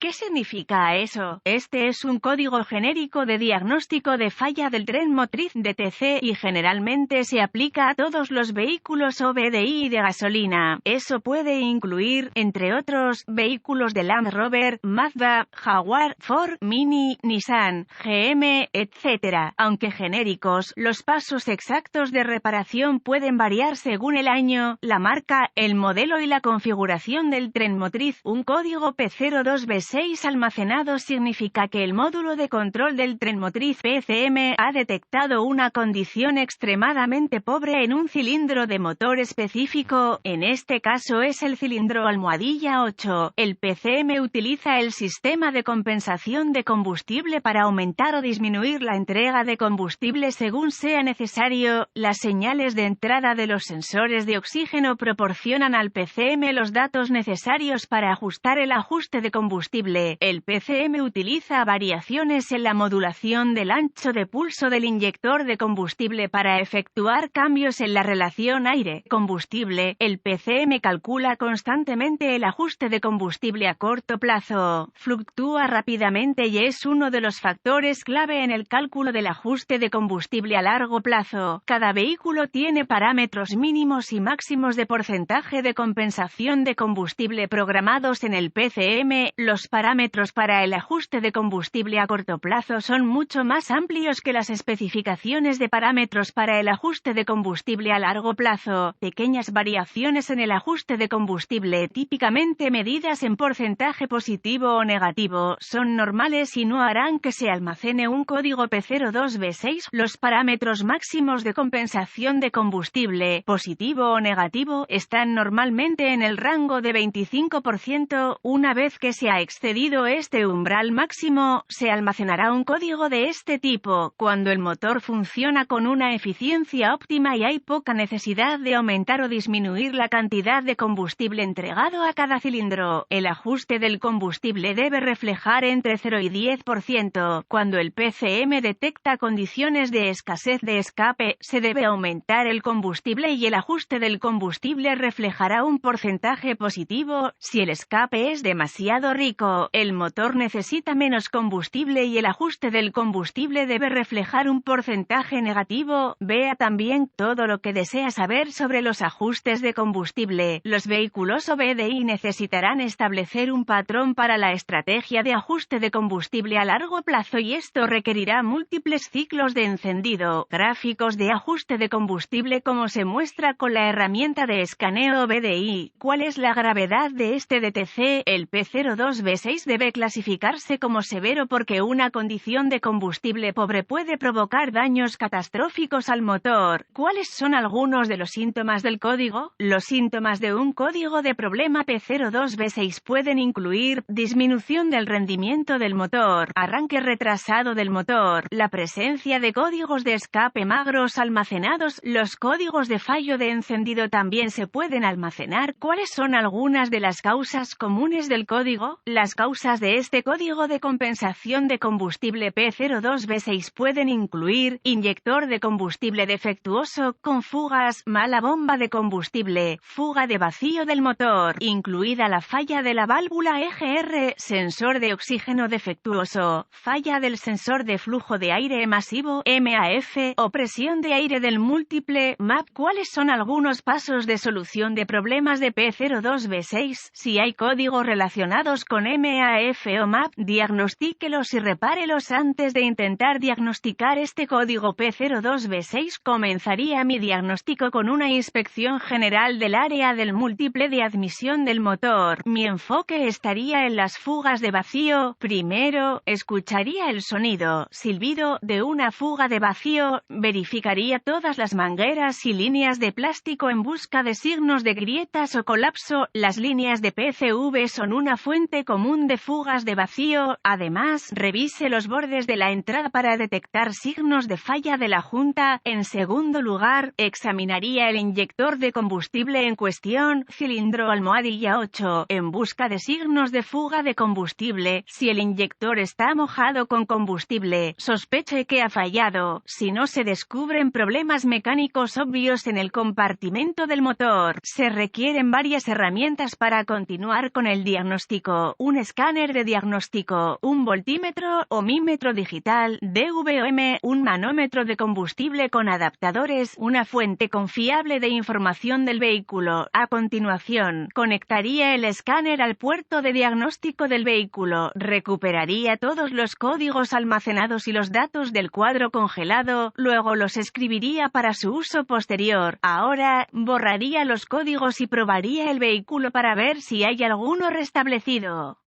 ¿Qué significa eso? Este es un código genérico de diagnóstico de falla del tren motriz DTC y generalmente se aplica a todos los vehículos OBDI de gasolina. Eso puede incluir, entre otros, vehículos de Land Rover, Mazda, Jaguar, Ford, Mini, Nissan, GM, etc. Aunque genéricos, los pasos exactos de reparación pueden variar según el año, la marca, el modelo y la configuración del tren motriz. Un código P02B6 almacenado significa que el módulo de control del tren motriz PCM ha detectado una condición extremadamente pobre en un cilindro de motor específico, en este caso es el cilindro almohadilla 8. El PCM utiliza el sistema de compensación de combustible para aumentar o disminuir la entrega de combustible según sea necesario. Las señales de entrada de los sensores de oxígeno proporcionan al PCM los datos necesarios para ajustar el ajuste de combustible. El PCM utiliza variaciones en la modulación del ancho de pulso del inyector de combustible para efectuar cambios en la relación aire-combustible. El PCM calcula constantemente el ajuste de combustible a corto plazo. Fluctúa rápidamente y es uno de los factores clave en el cálculo del ajuste de combustible a largo plazo. Cada vehículo tiene parámetros mínimos y máximos de porcentaje de compensación de combustible programados en el PCM. Los parámetros para el ajuste de combustible a corto plazo son mucho más amplios que las especificaciones de parámetros para el ajuste de combustible a largo plazo. Pequeñas variaciones en el ajuste de combustible, típicamente medidas en porcentaje positivo o negativo, son normales y no harán que se almacene un código P02B6. Los parámetros máximos de compensación de combustible, positivo o negativo, están normalmente en el rango de 25%. Una vez que se ha excedido este umbral máximo, se almacenará un código de este tipo. Cuando el motor funciona con una eficiencia óptima y hay poca necesidad de aumentar o disminuir la cantidad de combustible entregado a cada cilindro, el ajuste del combustible debe reflejar entre 0 y 10%. Cuando el PCM detecta condiciones de escasez de escape, se debe aumentar el combustible y el ajuste del combustible reflejará un porcentaje positivo. Si el escape es demasiado rico, el motor necesita menos combustible y el ajuste del combustible debe reflejar un porcentaje negativo. Vea también todo lo que desea saber sobre los ajustes de combustible. Los vehículos OBDI necesitarán establecer un patrón para la estrategia de ajuste de combustible a largo plazo y esto requerirá múltiples ciclos de encendido. Gráficos de ajuste de combustible como se muestra con la herramienta de escaneo OBDI. ¿Cuál es la gravedad de este DTC? El P02B6 debe clasificarse como severo porque una condición de combustible pobre puede provocar daños catastróficos al motor. ¿Cuáles son algunos de los síntomas del código? Los síntomas de un código de problema P02B6 pueden incluir disminución del rendimiento del motor, arranque retrasado del motor, la presencia de códigos de escape magros almacenados. Los códigos de fallo de encendido también se pueden almacenar. ¿Cuáles son algunas de las causas comunes del código? Las causas de este código de compensación de combustible P02B6 pueden incluir inyector de combustible defectuoso, con fugas, mala bomba de combustible, fuga de vacío del motor, incluida la falla de la válvula EGR, sensor de oxígeno defectuoso, falla del sensor de flujo de aire masivo MAF, o presión de aire del múltiple MAP. ¿Cuáles son algunos pasos de solución de problemas de P02B6? Si hay códigos relacionados con MAF o MAP, diagnostíquelos y repárelos antes de intentar diagnosticar este código P02B6. Comenzaría mi diagnóstico con una inspección general del área del múltiple de admisión del motor. Mi enfoque estaría en las fugas de vacío. Primero, escucharía el sonido, silbido, de una fuga de vacío, verificaría todas las mangueras y líneas de plástico en busca de signos de grietas o colapso. Las líneas de PCV son una fuente común de fugas de vacío. Además, revise los bordes de la entrada para detectar signos de falla de la junta. En segundo lugar, examinaría el inyector de combustible en cuestión, cilindro almohadilla 8, en busca de signos de fuga de combustible. Si el inyector está mojado con combustible, sospeche que ha fallado. Si no se descubren problemas mecánicos obvios en el compartimento del motor, se requieren varias herramientas para continuar con el diagnóstico. un escáner de diagnóstico, un voltímetro, ohmímetro digital, DVOM, un manómetro de combustible con adaptadores, una fuente confiable de información del vehículo. A continuación, conectaría el escáner al puerto de diagnóstico del vehículo, recuperaría todos los códigos almacenados y los datos del cuadro congelado, luego los escribiría para su uso posterior. Ahora, borraría los códigos y probaría el vehículo para ver si hay alguno restablecido.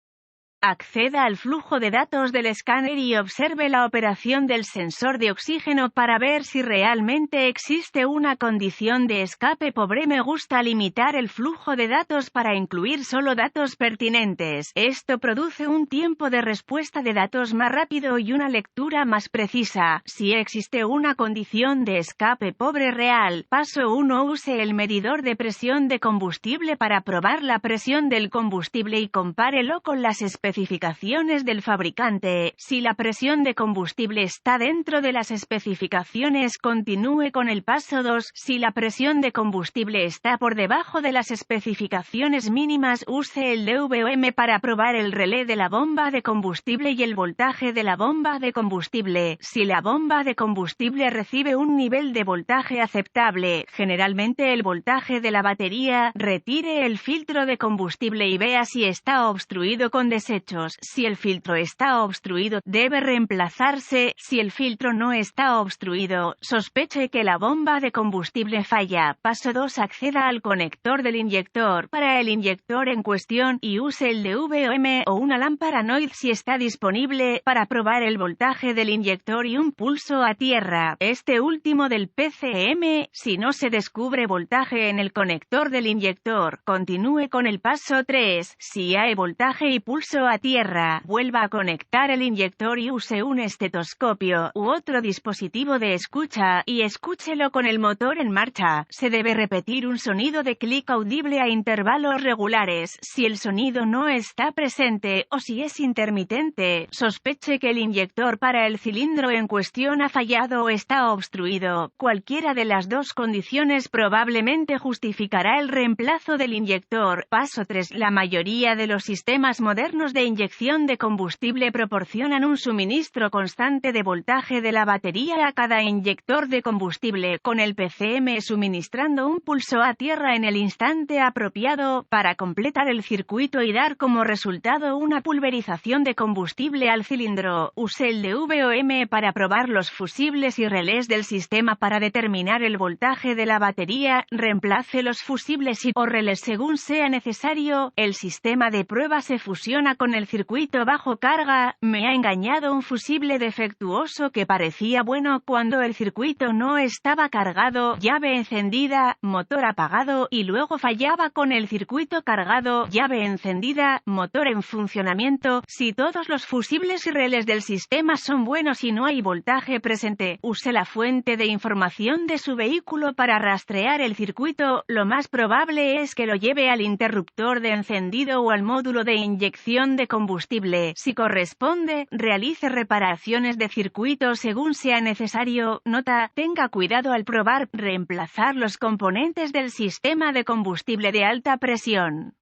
Acceda al flujo de datos del escáner y observe la operación del sensor de oxígeno para ver si realmente existe una condición de escape. Me gusta limitar el flujo de datos para incluir solo datos pertinentes. Esto produce un tiempo de respuesta de datos más rápido y una lectura más precisa. Si existe una condición de escape real, paso 1. Use el medidor de presión de combustible para probar la presión del combustible y compárelo con las especificaciones del fabricante. Si la presión de combustible está dentro de las especificaciones, continúe con el paso 2. Si la presión de combustible está por debajo de las especificaciones mínimas, use el DVOM para probar el relé de la bomba de combustible y el voltaje de la bomba de combustible. Si la bomba de combustible recibe un nivel de voltaje aceptable, generalmente el voltaje de la batería, retire el filtro de combustible y vea si está obstruido con desechos. Si el filtro está obstruido, debe reemplazarse. Si el filtro no está obstruido, sospeche que la bomba de combustible falla. Paso 2. Acceda al conector del inyector para el inyector en cuestión y use el DVOM o una lámpara NOID si está disponible para probar el voltaje del inyector y un pulso a tierra. Este último del PCM. Si no se descubre voltaje en el conector del inyector, continúe con el paso 3. Si hay voltaje y pulso a tierra, vuelva a conectar el inyector y use un estetoscopio u otro dispositivo de escucha y escúchelo con el motor en marcha. Se debe repetir un sonido de clic audible a intervalos regulares. Si el sonido no está presente o si es intermitente, sospeche que el inyector para el cilindro en cuestión ha fallado o está obstruido. Cualquiera de las dos condiciones probablemente justificará el reemplazo del inyector. Paso 3. La mayoría de los sistemas modernos de inyección de combustible proporcionan un suministro constante de voltaje de la batería a cada inyector de combustible, con el PCM suministrando un pulso a tierra en el instante apropiado para completar el circuito y dar como resultado una pulverización de combustible al cilindro. Use el DVOM para probar los fusibles y relés del sistema para determinar el voltaje de la batería. Reemplace los fusibles o relés según sea necesario. El sistema de prueba se fusiona con el circuito bajo carga. Me ha engañado un fusible defectuoso que parecía bueno cuando el circuito no estaba cargado, llave encendida, motor apagado, y luego fallaba con el circuito cargado, llave encendida, motor en funcionamiento. Si todos los fusibles y relés del sistema son buenos y no hay voltaje presente, use la fuente de información de su vehículo para rastrear el circuito. Lo más probable es que lo lleve al interruptor de encendido o al módulo de inyección de combustible. Si corresponde, realice reparaciones de circuito según sea necesario. Nota: tenga cuidado al probar, reemplazar los componentes del sistema de combustible de alta presión.